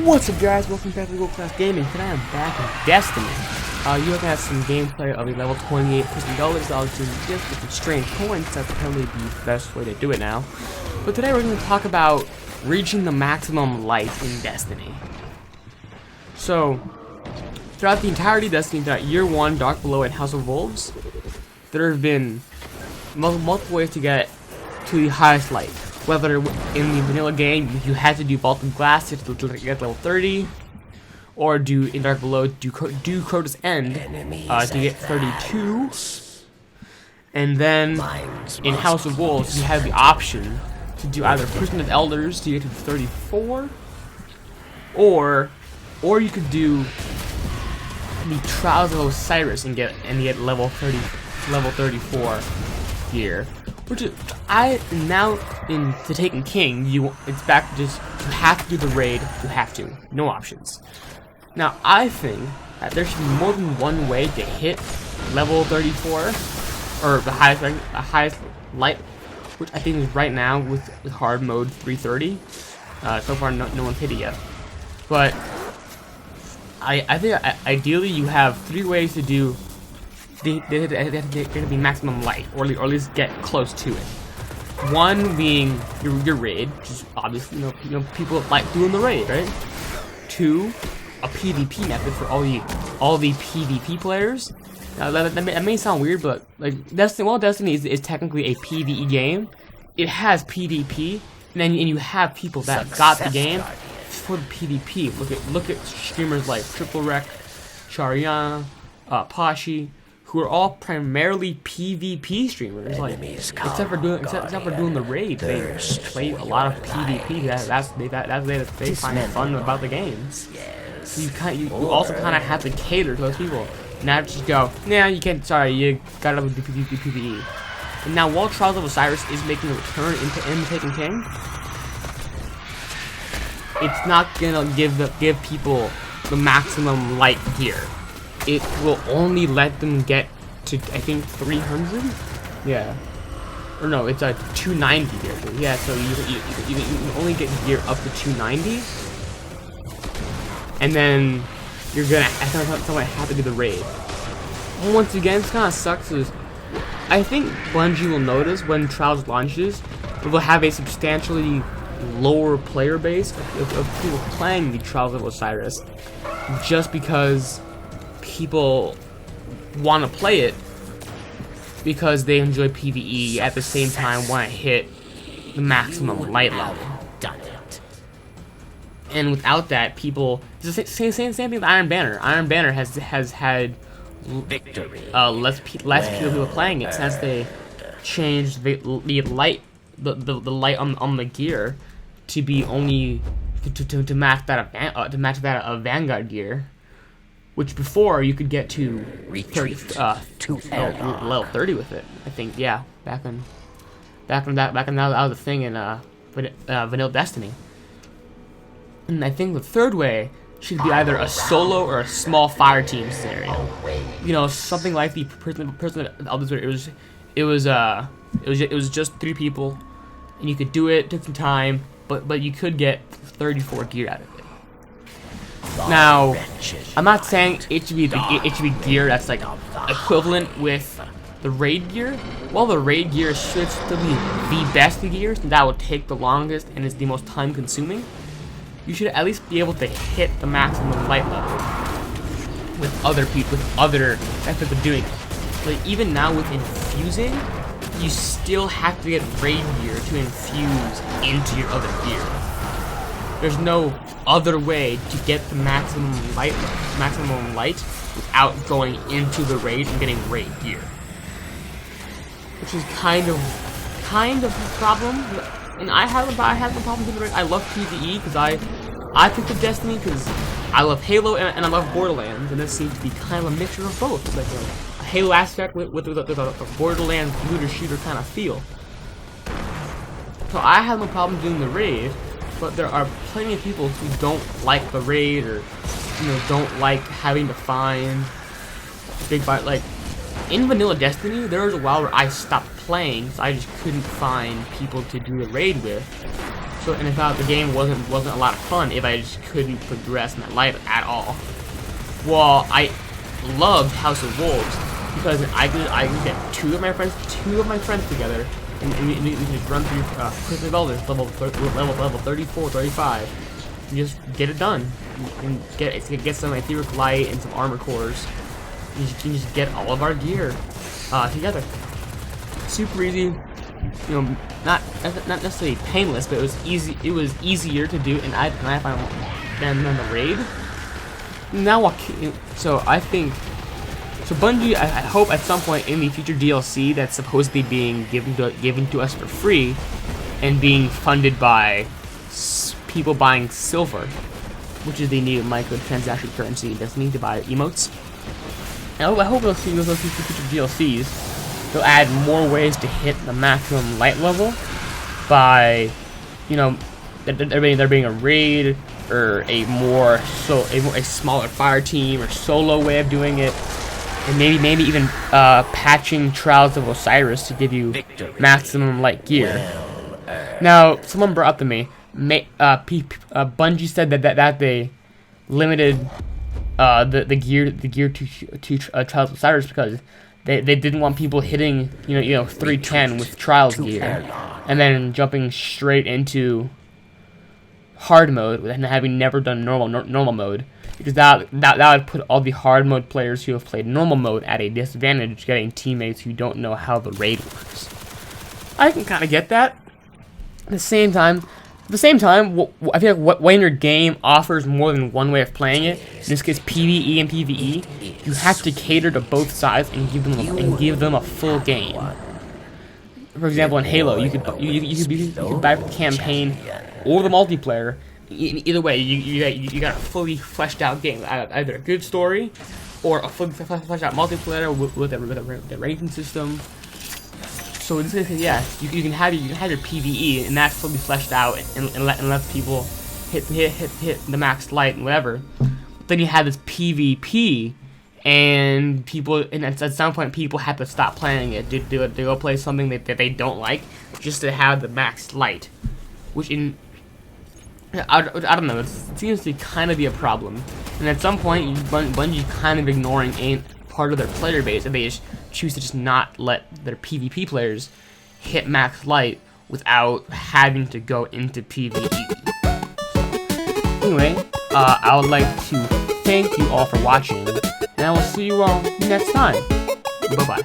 What's up, guys? Welcome back to World Class Gaming. Today I'm back in Destiny. You're looking at some gameplay of a level 28 prison dollars. I was doing just with some strange coins. That's apparently the best way to do it now. But today we're going to talk about reaching the maximum light in Destiny. So, throughout the entirety of Destiny, throughout Year 1, Dark Below, and House of Wolves, there have been multiple ways to get to the highest light. Whether in the vanilla game you had to do Vault of Glass to get level 30, or do in Dark Below do Crota's End to get 32, and then in House of Wolves you have the option to do either Prison of Elders to get to 34, or you could do the Trials of Osiris and get level 34 gear. Which I now into Taken King, it's back to just you have to do the raid, you have to, no options. Now I think that there should be more than one way to hit level 34 or the highest light, which I think is right now with hard mode 330. So far no one's hit it yet, but I think ideally you have 3 ways to do. They have to be maximum light, or at least get close to it. One being your raid, which is obviously you know people like doing the raid, right? 2, a PvP method for all the PvP players. Now that may sound weird, but like Destiny is technically a PvE game. It has PvP, and you have people that got the game for the PvP. Look at streamers like Triple Rec, Chariana, Pashi, who are all primarily PvP streamers, like except for doing the raid. They play a lot of PvP. That's what they find fun about the game. So you also kind of have to cater to those people. Not just go, nah, you can't. Sorry, you gotta do PvE. And now, while Trials of Osiris is making a return into Taken King, it's not gonna give people the maximum light gear. It will only let them get to, I think, 300? Yeah. Or no, it's a 290 gear. Yeah, so you can only get gear up to 290. And then you're gonna have to do the raid. And once again, it kind of sucks is I think Bungie will notice when Trials launches, it will have a substantially lower player base of people playing the Trials of Osiris, just because people want to play it because they enjoy PvE at the same time want to hit the maximum light level. And without that, people, it's the same thing with Iron Banner. Iron Banner has had less people playing it since they changed the light light on the gear to be only to match that of Vanguard gear. Which before you could get to level 30 with it. I think, yeah, back when that was a thing in vanilla Destiny. And I think the third way should be either a solo or a small fire team scenario. You know, something like the Prison of Elders, where it was just 3 people, and you could do it. Took some time, but you could get 34 gear out of it. Now, I'm not saying it should be gear that's like equivalent with the raid gear. While the raid gear should still be the best gear, and that will take the longest and is the most time consuming, you should at least be able to hit the maximum light level with other people, with other methods of doing it. Like even now with infusing, you still have to get raid gear to infuse into your other gear. There's no other way to get the maximum light without going into the raid and getting raid gear, which is kind of a problem. And I have no problem with the raid. I love PvE because I picked up Destiny because I love Halo and I love Borderlands, and this seems to be kind of a mixture of both. It's like a Halo aspect with a Borderlands looter shooter kind of feel. So I have no problem doing the raid. But there are plenty of people who don't like the raid, or don't like having to find big fight. Like in vanilla Destiny, there was a while where I stopped playing, so I just couldn't find people to do the raid with. So, and I thought the game wasn't a lot of fun if I just couldn't progress my life at all. Well, I loved House of Wolves because I could get two of my friends together, and we could run through quickly level 34, 35, and just get it done, and get some etheric light and some armor cores. You can just get all of our gear together. Super easy. You know, not necessarily painless, but it was easy. It was easier to do, and I found than the raid. Now, so I think, so Bungie, I hope at some point in the future DLC that's supposedly being given to us for free, and being funded by people buying silver, which is the new microtransaction currency in Destiny to buy emotes. And I hope those future DLCs. They'll add more ways to hit the maximum light level by, you know, there being a raid or a smaller fire team or solo way of doing it, and maybe even patching Trials of Osiris to give you maximum light gear. Now, someone brought up to me, Bungie said that they limited the gear to Trials of Osiris because they didn't want people hitting, you know 310 with Trials gear and then jumping straight into hard mode and having never done normal mode, because that would put all the hard mode players who have played normal mode at a disadvantage, getting teammates who don't know how the raid works. I can kind of get that. At the same time, I feel like when your game offers more than one way of playing it, in this case PvE and PvE, you have to cater to both sides and give them a full game. For example, in Halo, you could buy the campaign or the multiplayer. Either way, you got a fully fleshed out game, either a good story or a fully fleshed out multiplayer with a rating system. So in this case, yeah, you can have your PvE, and that's fully fleshed out, and let people hit the max light and whatever. But then you have this PvP, and at some point people have to stop playing it. They go play something that they don't like just to have the max light, which I don't know. It seems to kind of be a problem. And at some point, Bungie kind of ignoring part of their player base, and they just choose to just not let their PvP players hit max light without having to go into PvE. Anyway, I would like to thank you all for watching, and I will see you all next time. Bye-bye.